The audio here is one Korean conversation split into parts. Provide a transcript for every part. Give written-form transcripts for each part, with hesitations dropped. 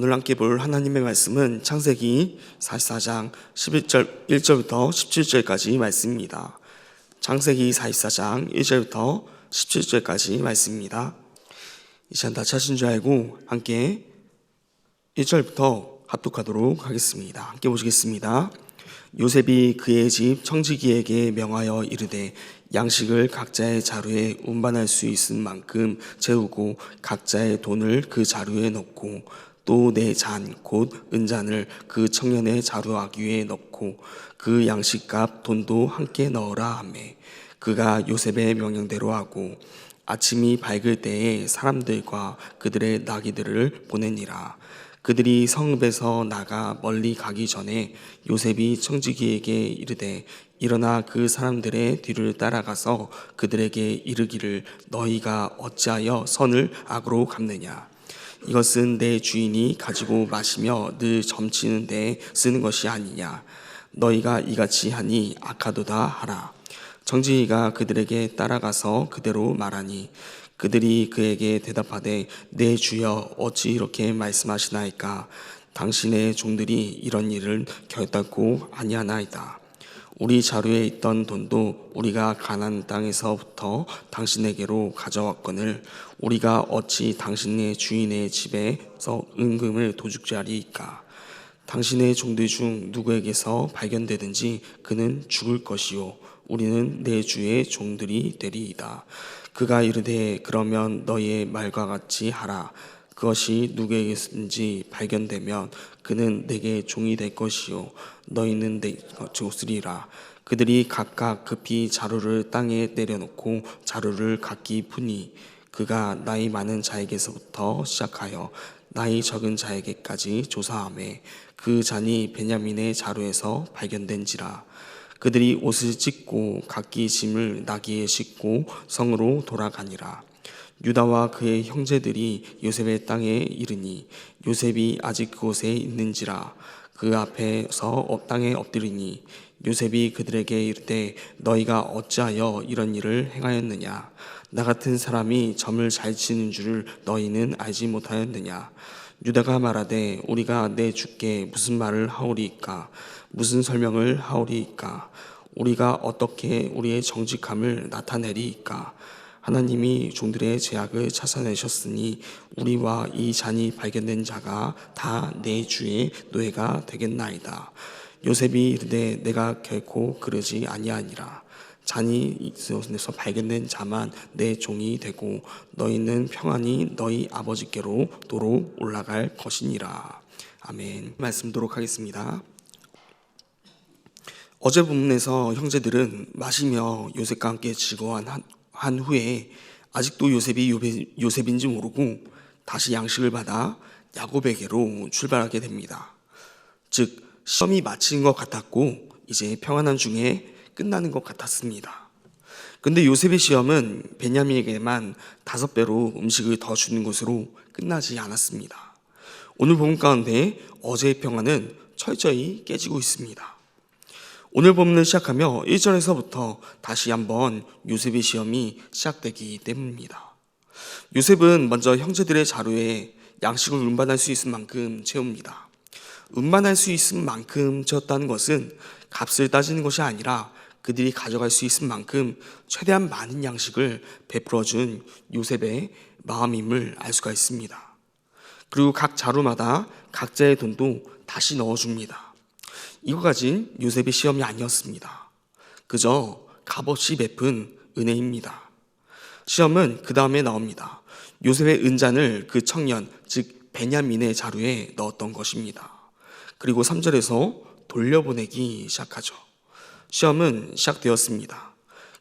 오늘 함께 볼 하나님의 말씀은 창세기 44장 1절부터 17절까지 말씀입니다. 창세기 44장 1절부터 17절까지 말씀입니다. 이 시간 다 찾으신 줄 알고 함께 1절부터 합독하도록 하겠습니다. 함께 보시겠습니다. 요셉이 그의 집 청지기에게 명하여 이르되 양식을 각자의 자루에 운반할 수 있을 만큼 재우고 각자의 돈을 그 자루에 넣고 또 내 잔 곧 은잔을 그 청년의 자루아기 위에 넣고 그 양식값 돈도 함께 넣으라 하매 그가 요셉의 명령대로 하고 아침이 밝을 때에 사람들과 그들의 나귀들을 보내니라. 그들이 성읍에서 나가 멀리 가기 전에 요셉이 청지기에게 이르되 일어나 그 사람들의 뒤를 따라가서 그들에게 이르기를 너희가 어찌하여 선을 악으로 갚느냐. 이것은 내 주인이 가지고 마시며 늘 점치는 데에 쓰는 것이 아니냐. 너희가 이같이 하니 악하도다 하라. 청지기가 그들에게 따라가서 그대로 말하니 그들이 그에게 대답하되 내 주여 어찌 이렇게 말씀하시나이까. 당신의 종들이 이런 일을 결단코 아니하나이다. 우리 자루에 있던 돈도 우리가 가나안 땅에서부터 당신에게로 가져왔거늘 우리가 어찌 당신의 주인의 집에서 은금을 도둑질하리이까. 당신의 종들 중 누구에게서 발견되든지 그는 죽을 것이요 우리는 내 주의 종들이 되리이다. 그가 이르되 그러면 너희의 말과 같이 하라. 그것이 누구에게든지 발견되면 그는 내게 종이 될 것이요 너희는 내 것이리라. 그들이 각각 급히 자루를 땅에 내려놓고 자루를 각기 푸니 그가 나이 많은 자에게서부터 시작하여 나이 적은 자에게까지 조사하매 그 잔이 베냐민의 자루에서 발견된지라. 그들이 옷을 찢고 각기 짐을 나귀에 싣고 성으로 돌아가니라. 유다와 그의 형제들이 요셉의 땅에 이르니 요셉이 아직 그곳에 있는지라. 그 앞에서 땅에 엎드리니 요셉이 그들에게 이르되 너희가 어찌하여 이런 일을 행하였느냐. 나 같은 사람이 점을 잘 치는 줄을 너희는 알지 못하였느냐. 유다가 말하되 우리가 내 주께 무슨 말을 하오리이까. 무슨 설명을 하오리이까. 우리가 어떻게 우리의 정직함을 나타내리이까. 하나님이 종들의 죄악을 찾아내셨으니 우리와 이 잔이 발견된 자가 다 내 주의 노예가 되겠나이다. 요셉이 이르되 내가 결코 그러지 아니하니라. 잔이 이곳에서 발견된 자만 내 종이 되고 너희는 평안히 너희 아버지께로 도로 올라갈 것이니라. 아멘. 말씀도록 하겠습니다. 어제 본문에서 형제들은 마시며 요셉과 함께 즐거워한 후에 아직도 요셉이 요셉인지 모르고 다시 양식을 받아 야곱에게로 출발하게 됩니다. 즉 시험이 마친 것 같았고 이제 평안한 중에 끝나는 것 같았습니다. 근데 요셉의 시험은 베냐민에게만 5배로 음식을 더 주는 것으로 끝나지 않았습니다. 오늘 본문 가운데 어제의 평안은 철저히 깨지고 있습니다. 오늘 본문을 시작하며 1절에서부터 다시 한번 요셉의 시험이 시작되기 때문입니다. 요셉은 먼저 형제들의 자루에 양식을 운반할 수 있을 만큼 채웁니다. 운반할 수 있을 만큼 채웠다는 것은 값을 따지는 것이 아니라 그들이 가져갈 수 있을 만큼 최대한 많은 양식을 베풀어준 요셉의 마음임을 알 수가 있습니다. 그리고 각 자루마다 각자의 돈도 다시 넣어줍니다. 이거 가진 요셉의 시험이 아니었습니다. 그저 값없이 베푼 은혜입니다. 시험은 그 다음에 나옵니다. 요셉의 은잔을 그 청년 즉 베냐민의 자루에 넣었던 것입니다. 그리고 3절에서 돌려보내기 시작하죠. 시험은 시작되었습니다.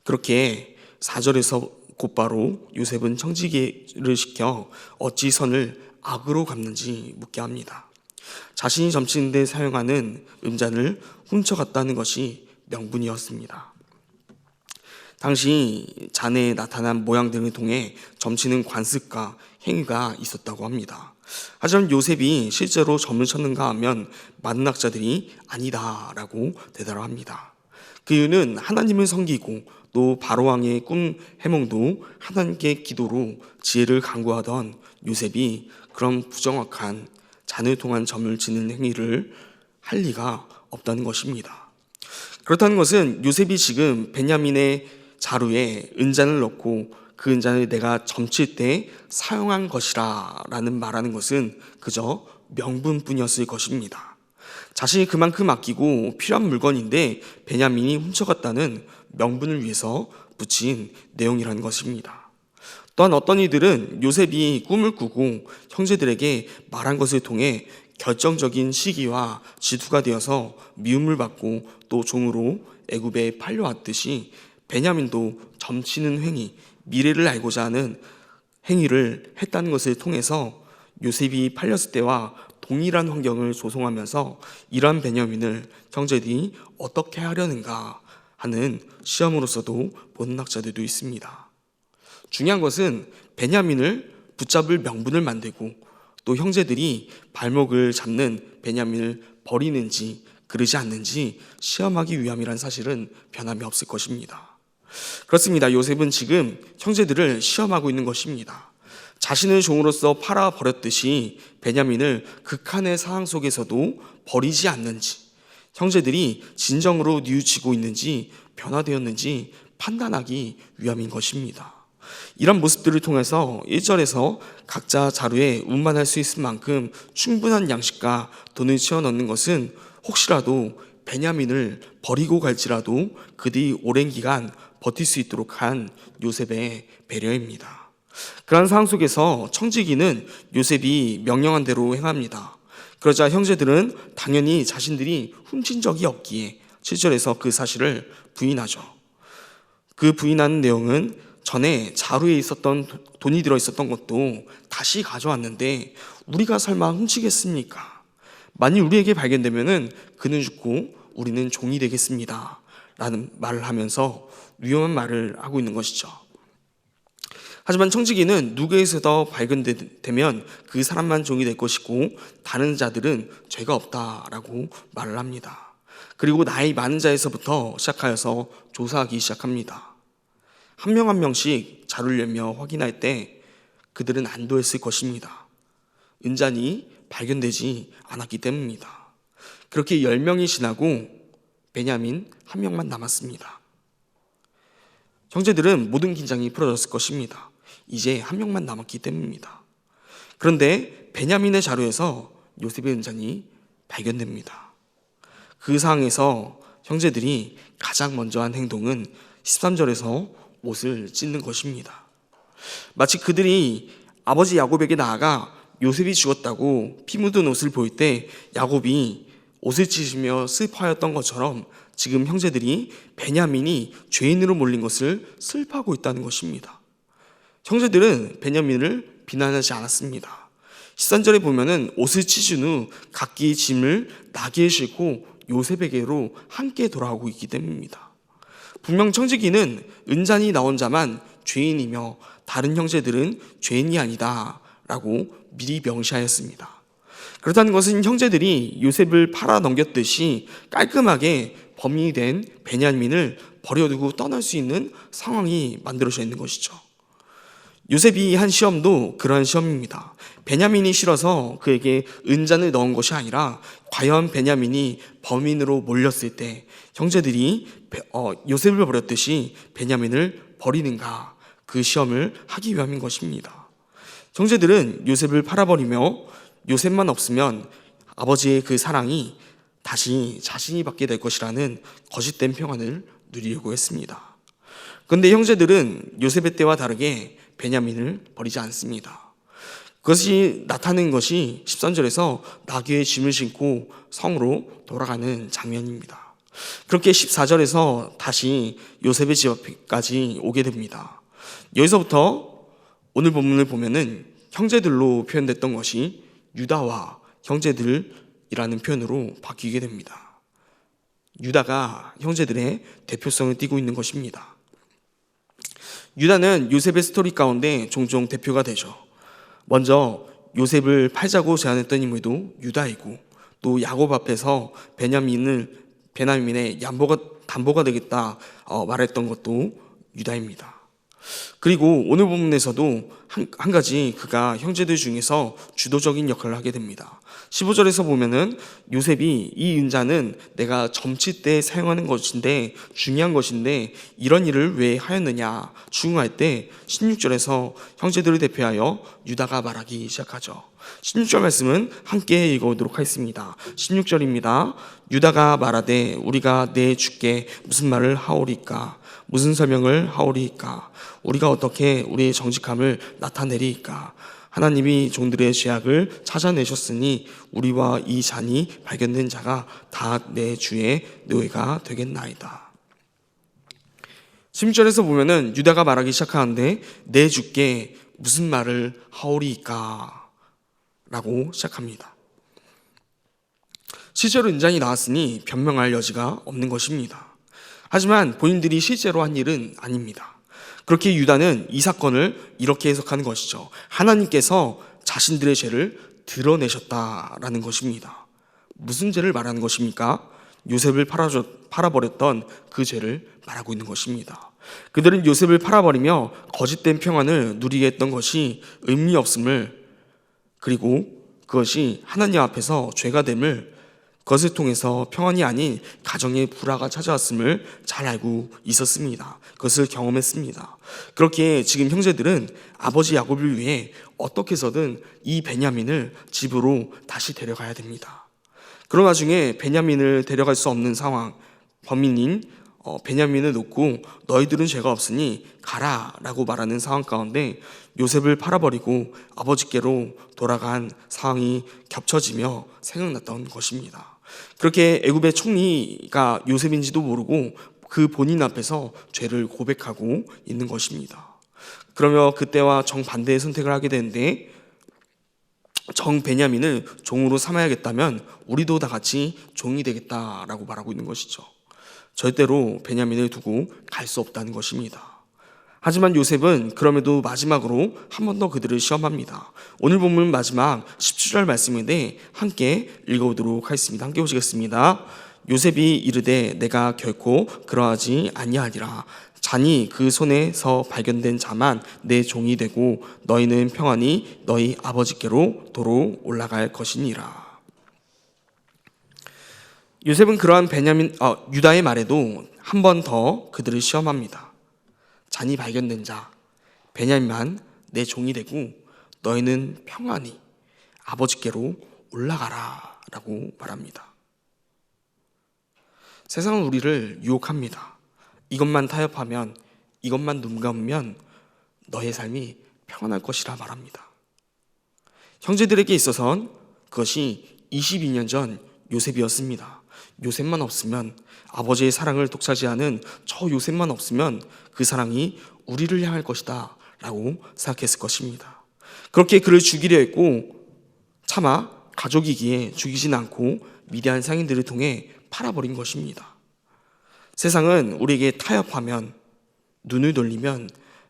그렇게 4절에서 곧바로 요셉은 청지기를 시켜 어찌 선을 악으로 갚는지 묻게 합니다. 자신이 점치는 데 사용하는 은잔을 훔쳐갔다는 것이 명분이었습니다. 당시 잔에 나타난 모양 등을 통해 점치는 관습과 행위가 있었다고 합니다. 하지만 요셉이 실제로 점을 쳤는가 하면 많은 학자들이 아니다라고 대답합니다. 그 이유는 하나님을 섬기고 또 바로왕의 꿈 해몽도 하나님께 기도로 지혜를 간구하던 요셉이 그런 부정확한 잔을 통한 점을 치는 행위를 할 리가 없다는 것입니다. 그렇다는 것은 요셉이 지금 베냐민의 자루에 은잔을 넣고 그 은잔을 내가 점칠 때 사용한 것이라 라는 말하는 것은 그저 명분뿐이었을 것입니다. 자신이 그만큼 아끼고 필요한 물건인데 베냐민이 훔쳐갔다는 명분을 위해서 붙인 내용이라는 것입니다. 또한 어떤 이들은 요셉이 꿈을 꾸고 형제들에게 말한 것을 통해 결정적인 시기와 지투가 되어서 미움을 받고 또 종으로 애굽에 팔려왔듯이 베냐민도 점치는 행위, 미래를 알고자 하는 행위를 했다는 것을 통해서 요셉이 팔렸을 때와 동일한 환경을 조성하면서 이러한 베냐민을 형제들이 어떻게 하려는가 하는 시험으로서도 보는 학자들도 있습니다. 중요한 것은 베냐민을 붙잡을 명분을 만들고 또 형제들이 발목을 잡는 베냐민을 버리는지 그러지 않는지 시험하기 위함이란 사실은 변함이 없을 것입니다. 그렇습니다. 요셉은 지금 형제들을 시험하고 있는 것입니다. 자신을 종으로서 팔아버렸듯이 베냐민을 극한의 상황 속에서도 버리지 않는지, 형제들이 진정으로 뉘우치고 있는지 변화되었는지 판단하기 위함인 것입니다. 이런 모습들을 통해서 1절에서 각자 자루에 운반할 수 있을 만큼 충분한 양식과 돈을 채워 넣는 것은 혹시라도 베냐민을 버리고 갈지라도 그들이 오랜 기간 버틸 수 있도록 한 요셉의 배려입니다. 그러한 상황 속에서 청지기는 요셉이 명령한 대로 행합니다. 그러자 형제들은 당연히 자신들이 훔친 적이 없기에 7절에서 그 사실을 부인하죠. 그 부인하는 내용은 전에 자루에 있었던 돈이 들어있었던 것도 다시 가져왔는데 우리가 설마 훔치겠습니까? 만일 우리에게 발견되면은 그는 죽고 우리는 종이 되겠습니다 라는 말을 하면서 위험한 말을 하고 있는 것이죠. 하지만 청지기는 누구에게서 발견되면 그 사람만 종이 될 것이고 다른 자들은 죄가 없다라고 말을 합니다. 그리고 나이 많은 자에서부터 시작하여서 조사하기 시작합니다. 한 명 한 명씩 자루를 열며 확인할 때 그들은 안도했을 것입니다. 은잔이 발견되지 않았기 때문입니다. 그렇게 10명이 지나고 베냐민 한 명만 남았습니다. 형제들은 모든 긴장이 풀어졌을 것입니다. 이제 한 명만 남았기 때문입니다. 그런데 베냐민의 자루에서 요셉의 은잔이 발견됩니다. 그 상황에서 형제들이 가장 먼저 한 행동은 13절에서 옷을 찢는 것입니다. 마치 그들이 아버지 야곱에게 나아가 요셉이 죽었다고 피 묻은 옷을 보일 때 야곱이 옷을 찢으며 슬퍼하였던 것처럼 지금 형제들이 베냐민이 죄인으로 몰린 것을 슬퍼하고 있다는 것입니다. 형제들은 베냐민을 비난하지 않았습니다. 13절에 보면은 옷을 찢은 후 각기 짐을 나귀에 싣고 요셉에게로 함께 돌아오고 있기 때문입니다. 분명 청지기는 은잔이 나온 자만 죄인이며 다른 형제들은 죄인이 아니다 라고 미리 명시하였습니다. 그렇다는 것은 형제들이 요셉을 팔아 넘겼듯이 깔끔하게 범인이 된 베냐민을 버려두고 떠날 수 있는 상황이 만들어져 있는 것이죠. 요셉이 한 시험도 그러한 시험입니다. 베냐민이 싫어서 그에게 은잔을 넣은 것이 아니라 과연 베냐민이 범인으로 몰렸을 때 형제들이 요셉을 버렸듯이 베냐민을 버리는가 그 시험을 하기 위함인 것입니다. 형제들은 요셉을 팔아버리며 요셉만 없으면 아버지의 그 사랑이 다시 자신이 받게 될 것이라는 거짓된 평안을 누리려고 했습니다. 그런데 형제들은 요셉의 때와 다르게 베냐민을 버리지 않습니다. 그것이 나타낸 것이 13절에서 나귀의 짐을 싣고 성으로 돌아가는 장면입니다. 그렇게 14절에서 다시 요셉의 집 앞까지 오게 됩니다. 여기서부터 오늘 본문을 보면은 형제들로 표현됐던 것이 유다와 형제들이라는 표현으로 바뀌게 됩니다. 유다가 형제들의 대표성을 띠고 있는 것입니다. 유다는 요셉의 스토리 가운데 종종 대표가 되죠. 먼저 요셉을 팔자고 제안했던 인물도 유다이고 또 야곱 앞에서 베냐민의 담보가 되겠다 말했던 것도 유다입니다. 그리고 오늘 본문에서도 한 가지 그가 형제들 중에서 주도적인 역할을 하게 됩니다. 15절에서 보면은 요셉이 이 은자는 내가 점치 때 사용하는 것인데 중요한 것인데 이런 일을 왜 하였느냐 추궁할 때 16절에서 형제들을 대표하여 유다가 말하기 시작하죠. 16절 말씀은 함께 읽어보도록 하겠습니다. 16절입니다. 유다가 말하되 우리가 내 주께 무슨 말을 하오리까? 무슨 설명을 하오리까? 우리가 어떻게 우리의 정직함을 나타내리까? 하나님이 종들의 죄악을 찾아내셨으니 우리와 이 잔이 발견된 자가 다 내 주의 노예가 되겠나이다. 16절에서 보면은 유다가 말하기 시작하는데 내 주께 무슨 말을 하오리까? 라고 시작합니다. 실제로 인장이 나왔으니 변명할 여지가 없는 것입니다. 하지만 본인들이 실제로 한 일은 아닙니다. 그렇게 유다는 이 사건을 이렇게 해석하는 것이죠. 하나님께서 자신들의 죄를 드러내셨다라는 것입니다. 무슨 죄를 말하는 것입니까? 요셉을 팔아버렸던 그 죄를 말하고 있는 것입니다. 그들은 요셉을 팔아버리며 거짓된 평안을 누리게 했던 것이 의미 없음을, 그리고 그것이 하나님 앞에서 죄가 됨을, 그것을 통해서 평안이 아닌 가정의 불화가 찾아왔음을 잘 알고 있었습니다. 그것을 경험했습니다. 그렇게 지금 형제들은 아버지 야곱을 위해 어떻게 해서든 이 베냐민을 집으로 다시 데려가야 됩니다. 그런 와중에 베냐민을 데려갈 수 없는 상황, 범인인 베냐민을 놓고 너희들은 죄가 없으니 가라 라고 말하는 상황 가운데 요셉을 팔아버리고 아버지께로 돌아간 상황이 겹쳐지며 생각났던 것입니다. 그렇게 애굽의 총리가 요셉인지도 모르고 그 본인 앞에서 죄를 고백하고 있는 것입니다. 그러며 그때와 정반대의 선택을 하게 되는데, 정 베냐민을 종으로 삼아야겠다면 우리도 다 같이 종이 되겠다라고 말하고 있는 것이죠. 절대로 베냐민을 두고 갈 수 없다는 것입니다. 하지만 요셉은 그럼에도 마지막으로 한 번 더 그들을 시험합니다. 오늘 본문 마지막 17절 말씀인데 함께 읽어보도록 하겠습니다. 함께 보시겠습니다. 요셉이 이르되 내가 결코 그러하지 아니하리라. 잔이 그 손에서 발견된 자만 내 종이 되고 너희는 평안히 너희 아버지께로 도로 올라갈 것이니라. 요셉은 그러한 유다의 말에도 한 번 더 그들을 시험합니다. 잔이 발견된 자 베냐민만 내 종이 되고 너희는 평안히 아버지께로 올라가라 라고 말합니다. 세상은 우리를 유혹합니다. 이것만 타협하면, 이것만 눈 감으면 너의 삶이 평안할 것이라 말합니다. 형제들에게 있어서는 그것이 22년 전 요셉이었습니다. 요셉만 없으면, 아버지의 사랑을 독차지하는 저 요셉만 없으면 그 사랑이 우리를 향할 것이다 라고 생각했을 것입니다. 그렇게 그를 죽이려 했고 차마 가족이기에 죽이진 않고 미디안 상인들을 통해 팔아버린 것입니다. 세상은 우리에게 타협하면, 눈을 돌리면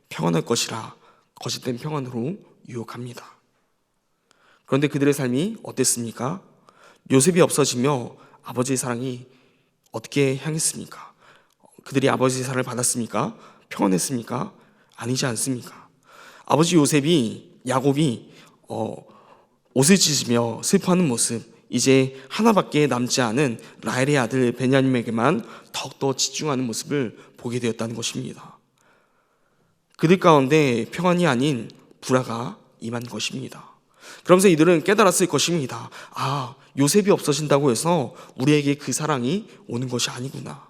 평안할 것이라 거짓된 평안으로 유혹합니다. 그런데 그들의 삶이 어땠습니까? 요셉이 없어지며 아버지의 사랑이 어떻게 향했습니까? 그들이 아버지의 사랑을 받았습니까? 평안했습니까? 아니지 않습니까? 아버지 야곱이 옷을 찢으며 슬퍼하는 모습, 이제 하나밖에 남지 않은 라헬의 아들 베냐민에게만 더욱더 집중하는 모습을 보게 되었다는 것입니다. 그들 가운데 평안이 아닌 불화가 임한 것입니다. 그러면서 이들은 깨달았을 것입니다. 요셉이 없어진다고 해서 우리에게 그 사랑이 오는 것이 아니구나.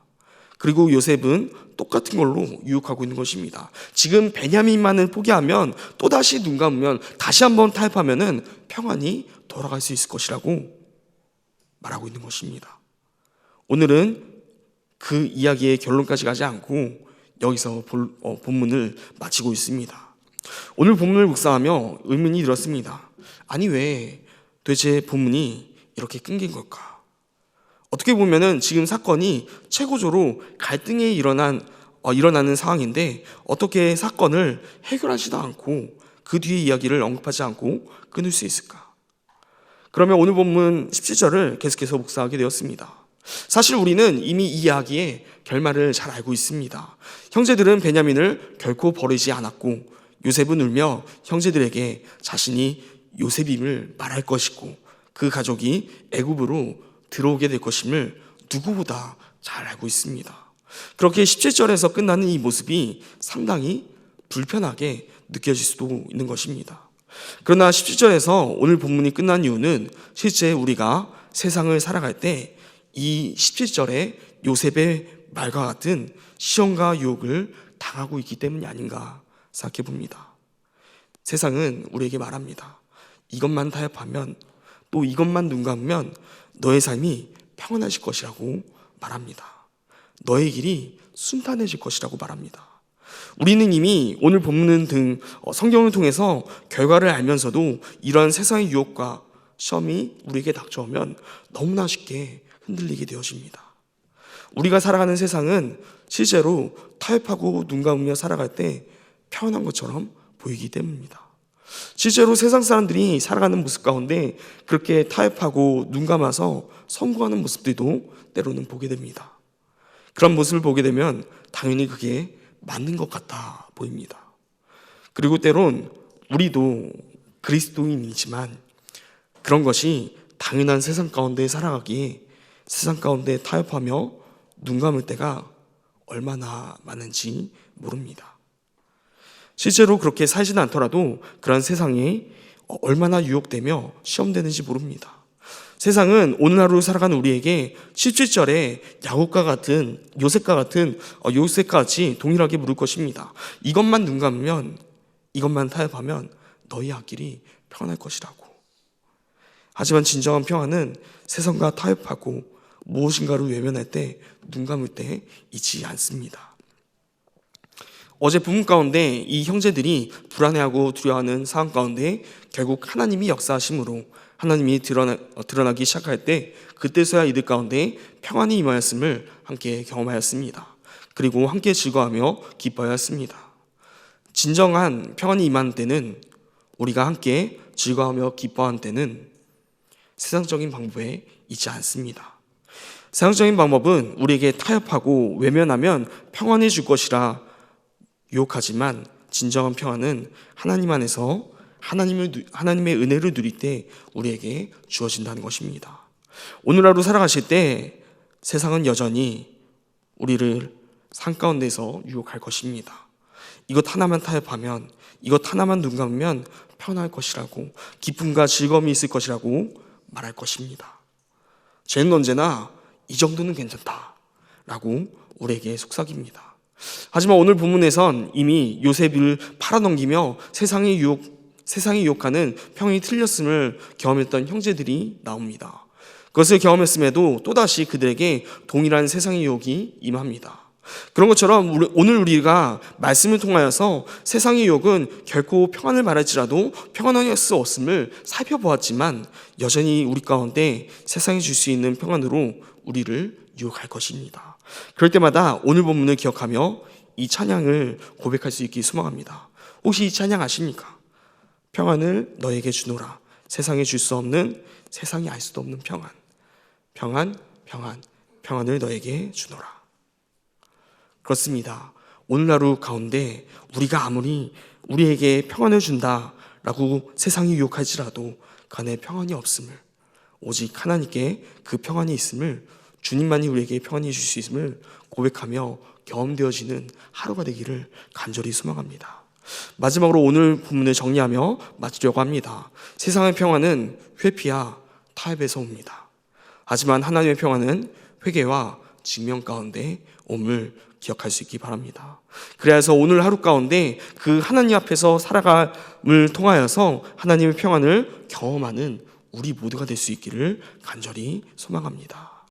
그리고 요셉은 똑같은 걸로 유혹하고 있는 것입니다. 지금 베냐민만을 포기하면, 또다시 눈 감으면, 다시 한번 타협하면 평안히 돌아갈 수 있을 것이라고 말하고 있는 것입니다. 오늘은 그 이야기의 결론까지 가지 않고 여기서 본문을 마치고 있습니다. 오늘 본문을 묵상하며 의문이 들었습니다. 아니 왜 도대체 본문이 이렇게 끊긴 걸까? 어떻게 보면은 지금 사건이 최고조로 갈등이 일어나는 상황인데 어떻게 사건을 해결하지도 않고 그 뒤에 이야기를 언급하지 않고 끊을 수 있을까? 그러면 오늘 본문 17절을 계속해서 묵상하게 되었습니다. 사실 우리는 이미 이 이야기의 결말을 잘 알고 있습니다. 형제들은 베냐민을 결코 버리지 않았고 요셉은 울며 형제들에게 자신이 요셉임을 말할 것이고 그 가족이 애굽으로 들어오게 될 것임을 누구보다 잘 알고 있습니다. 그렇게 17절에서 끝나는 이 모습이 상당히 불편하게 느껴질 수도 있는 것입니다. 그러나 17절에서 오늘 본문이 끝난 이유는 실제 우리가 세상을 살아갈 때 이 17절에 요셉의 말과 같은 시험과 유혹을 당하고 있기 때문이 아닌가 생각해 봅니다. 세상은 우리에게 말합니다. 이것만 타협하면, 또 이것만 눈 감으면 너의 삶이 평안해질 것이라고 말합니다. 너의 길이 순탄해질 것이라고 말합니다. 우리는 이미 오늘 본문 등 성경을 통해서 결과를 알면서도 이러한 세상의 유혹과 시험이 우리에게 닥쳐오면 너무나 쉽게 흔들리게 되어집니다. 우리가 살아가는 세상은 실제로 타협하고 눈 감으며 살아갈 때 평안한 것처럼 보이기 때문입니다. 실제로 세상 사람들이 살아가는 모습 가운데 그렇게 타협하고 눈 감아서 성공하는 모습들도 때로는 보게 됩니다. 그런 모습을 보게 되면 당연히 그게 맞는 것 같아 보입니다. 그리고 때론 우리도 그리스도인이지만 그런 것이 당연한 세상 가운데 살아가기에 세상 가운데 타협하며 눈 감을 때가 얼마나 많은지 모릅니다. 실제로 그렇게 살지는 않더라도 그런 세상에 얼마나 유혹되며 시험되는지 모릅니다. 세상은 오늘 하루 살아가는 우리에게 17절에 야곱과 같은 요셉과 같이 동일하게 물을 것입니다. 이것만 눈 감으면, 이것만 타협하면 너희 앞길이 평안할 것이라고. 하지만 진정한 평안은 세상과 타협하고 무엇인가를 외면할 때, 눈 감을 때 있지 않습니다. 어제 본문 가운데 이 형제들이 불안해하고 두려워하는 상황 가운데 결국 하나님이 역사하심으로 하나님이 드러나기 시작할 때 그때서야 이들 가운데 평안이 임하였음을 함께 경험하였습니다. 그리고 함께 즐거워하며 기뻐하였습니다. 진정한 평안이 임하는 때는, 우리가 함께 즐거워하며 기뻐하는 때는 세상적인 방법에 있지 않습니다. 세상적인 방법은 우리에게 타협하고 외면하면 평안해 줄 것이라 유혹하지만 진정한 평안은 하나님 안에서 하나님의 은혜를 누릴 때 우리에게 주어진다는 것입니다. 오늘 하루 살아가실 때 세상은 여전히 우리를 산 가운데서 유혹할 것입니다. 이것 하나만 타협하면, 이것 하나만 눈 감으면 편할 것이라고, 기쁨과 즐거움이 있을 것이라고 말할 것입니다. 죄는 언제나 이 정도는 괜찮다라고 우리에게 속삭입니다. 하지만 오늘 본문에선 이미 요셉을 팔아넘기며 세상이 유혹하는 평이 틀렸음을 경험했던 형제들이 나옵니다. 그것을 경험했음에도 또다시 그들에게 동일한 세상의 유혹이 임합니다. 그런 것처럼 오늘 우리가 말씀을 통하여서 세상의 유혹은 결코 평안을 말할지라도 평안할 수 없음을 살펴보았지만 여전히 우리 가운데 세상이 줄 수 있는 평안으로 우리를 유혹할 것입니다. 그럴 때마다 오늘 본문을 기억하며 이 찬양을 고백할 수 있기 소망합니다. 혹시 이 찬양 아십니까? 평안을 너에게 주노라. 세상에 줄 수 없는, 세상이 알 수도 없는 평안. 평안을 너에게 주노라. 그렇습니다. 오늘 하루 가운데 우리가 아무리 우리에게 평안을 준다라고 세상이 유혹할지라도 그 안에 평안이 없음을, 오직 하나님께 그 평안이 있음을, 주님만이 우리에게 평안이 줄 수 있음을 고백하며 경험되어지는 하루가 되기를 간절히 소망합니다. 마지막으로 오늘 본문을 정리하며 마치려고 합니다. 세상의 평안은 회피와 타협에서 옵니다. 하지만 하나님의 평안은 회개와 직면 가운데 옴을 기억할 수 있기 바랍니다. 그래서 오늘 하루 가운데 그 하나님 앞에서 살아감을 통하여서 하나님의 평안을 경험하는 우리 모두가 될 수 있기를 간절히 소망합니다.